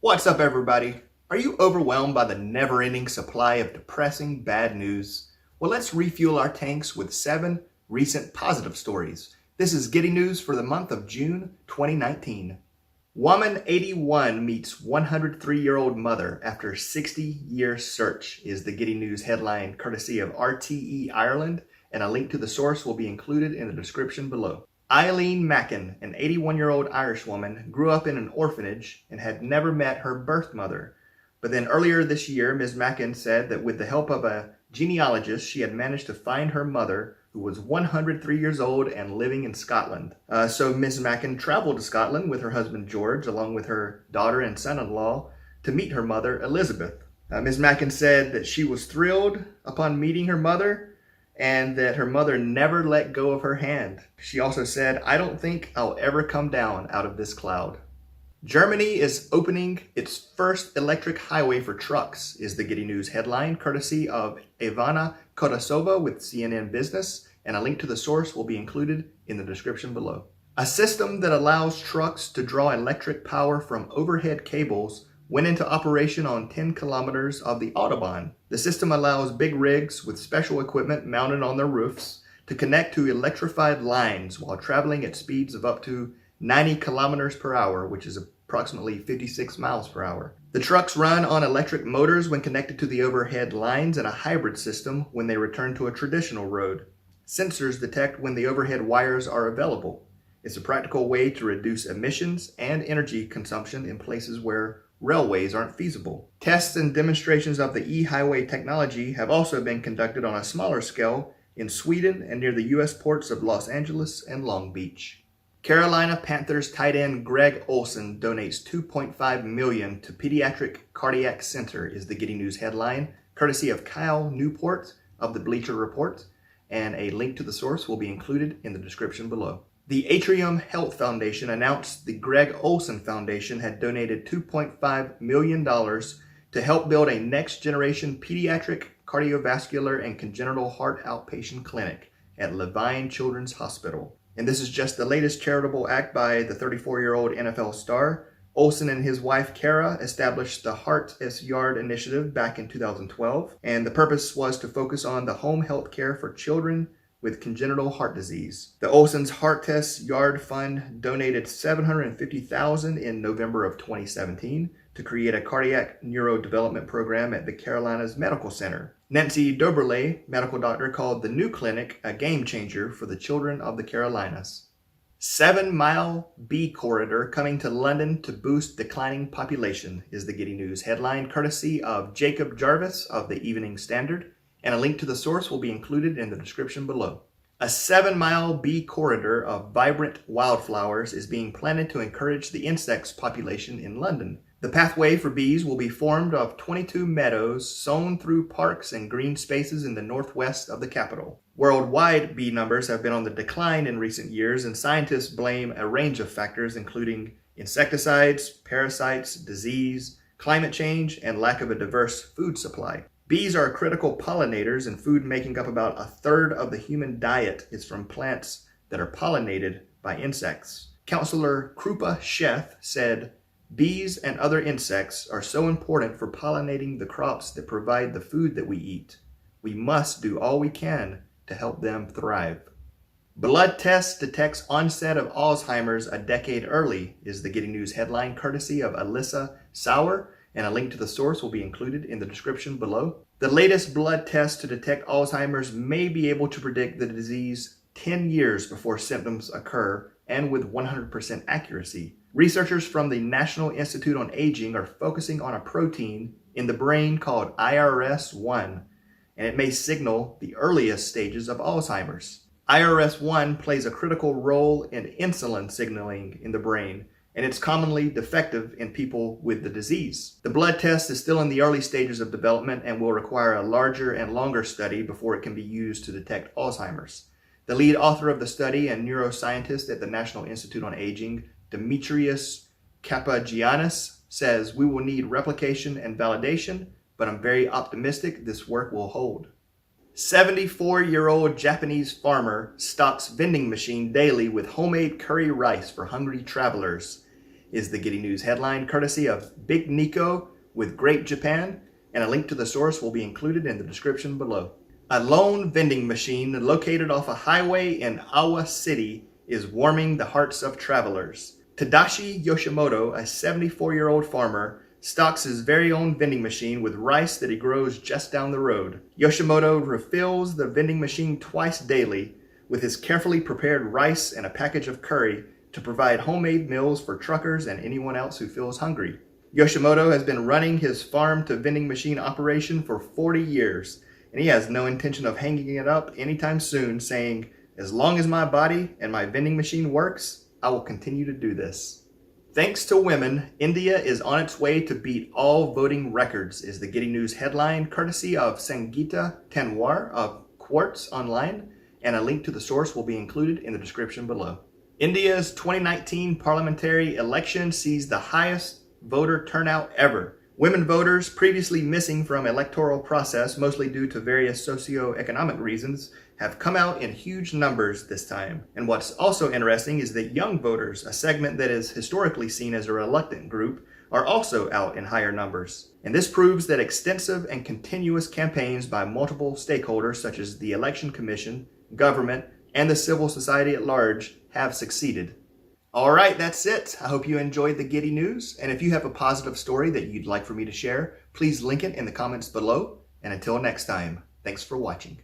What's up, everybody? Are you overwhelmed by the never-ending supply of depressing bad news? Well, let's refuel our tanks with 7 recent positive stories. This is Getty News for the month of June 2019. Woman 81 meets 103-year-old mother after 60-year search is the Getty News headline, courtesy of RTE Ireland, and a link to the source will be included in the description below. Eileen Mackin, an 81-year-old Irish woman, grew up in an orphanage and had never met her birth mother. But then earlier this year, Ms. Mackin said that with the help of a genealogist, she had managed to find her mother, who was 103 years old and living in Scotland. So Ms. Mackin traveled to Scotland with her husband George, along with her daughter and son-in-law, to meet her mother, Elizabeth. Ms. Mackin said that she was thrilled upon meeting her mother, and that her mother never let go of her hand. She also said, "I don't think I'll ever come down out of this cloud." Germany is opening its first electric highway for trucks, is the Getty News headline, courtesy of Ivana Kodasova with CNN Business, and a link to the source will be included in the description below. A system that allows trucks to draw electric power from overhead cables went into operation on 10 kilometers of the Autobahn. The system allows big rigs with special equipment mounted on their roofs to connect to electrified lines while traveling at speeds of up to 90 kilometers per hour, which is approximately 56 miles per hour. The trucks run on electric motors when connected to the overhead lines and a hybrid system when they return to a traditional road. Sensors detect when the overhead wires are available. It's a practical way to reduce emissions and energy consumption in places where railways aren't feasible. Tests and demonstrations of the e-highway technology have also been conducted on a smaller scale in Sweden and near the U.S. ports of Los Angeles and Long Beach. Carolina Panthers tight end Greg Olson donates $2.5 million to Pediatric Cardiac Center, is the Getty News headline, courtesy of Kyle Newport of the Bleacher Report, and a link to the source will be included in the description below. The Atrium Health Foundation announced the Greg Olson Foundation had donated $2.5 million to help build a next-generation pediatric cardiovascular and congenital heart outpatient clinic at Levine Children's Hospital. And this is just the latest charitable act by the 34-year-old NFL star. Olson and his wife, Kara, established the Heart as Yard initiative back in 2012, and the purpose was to focus on the home health care for children with congenital heart disease. The Olson's Heart Test Yard Fund donated $750,000 in November of 2017 to create a cardiac neurodevelopment program at the Carolinas Medical Center. Nancy Doberle, medical doctor, called the new clinic a game changer for the children of the Carolinas. 7-mile B corridor coming to London to boost declining population, is the Getty News headline, courtesy of Jacob Jarvis of the Evening Standard, and a link to the source will be included in the description below. A 7-mile bee corridor of vibrant wildflowers is being planted to encourage the insects population in London. The pathway for bees will be formed of 22 meadows sown through parks and green spaces in the northwest of the capital. Worldwide, bee numbers have been on the decline in recent years, and scientists blame a range of factors including insecticides, parasites, disease, climate change, and lack of a diverse food supply. Bees are critical pollinators, and food making up about a third of the human diet is from plants that are pollinated by insects. Counselor Krupa Sheth said, "Bees and other insects are so important for pollinating the crops that provide the food that we eat. We must do all we can to help them thrive." Blood test detects onset of Alzheimer's a decade early, is the Getty News headline, courtesy of Alyssa Sauer, and a link to the source will be included in the description below. The latest blood test to detect Alzheimer's may be able to predict the disease 10 years before symptoms occur, and with 100% accuracy. Researchers from the National Institute on Aging are focusing on a protein in the brain called IRS1, and it may signal the earliest stages of Alzheimer's. IRS1 plays a critical role in insulin signaling in the brain, and it's commonly defective in people with the disease. The blood test is still in the early stages of development and will require a larger and longer study before it can be used to detect Alzheimer's. The lead author of the study and neuroscientist at the National Institute on Aging, Demetrius Kapagiannis, says, "We will need replication and validation, but I'm very optimistic this work will hold." 74-year-old Japanese farmer stocks vending machine daily with homemade curry rice for hungry travelers. is the Giddy News headline, courtesy of Big Nico with Great Japan, and a link to the source will be included in the description below. A lone vending machine located off a highway in Awa City is warming the hearts of travelers. Tadashi Yoshimoto, a 74-year-old farmer, stocks his very own vending machine with rice that he grows just down the road. Yoshimoto refills the vending machine twice daily with his carefully prepared rice and a package of curry to provide homemade meals for truckers and anyone else who feels hungry. Yoshimoto has been running his farm-to-vending machine operation for 40 years, and he has no intention of hanging it up anytime soon, saying, "As long as my body and my vending machine works, I will continue to do this." Thanks to women, India is on its way to beat all voting records, is the Giddy News headline, courtesy of Sangeeta Tanwar of Quartz online, and a link to the source will be included in the description below. India's 2019 parliamentary election sees the highest voter turnout ever. Women voters previously missing from electoral process, mostly due to various socio-economic reasons, have come out in huge numbers this time. And what's also interesting is that young voters, a segment that is historically seen as a reluctant group, are also out in higher numbers. And this proves that extensive and continuous campaigns by multiple stakeholders such as the Election Commission, government, and the civil society at large have succeeded. All right, that's it. I hope you enjoyed the Giddy News. And if you have a positive story that you'd like for me to share, please link it in the comments below. And until next time, thanks for watching.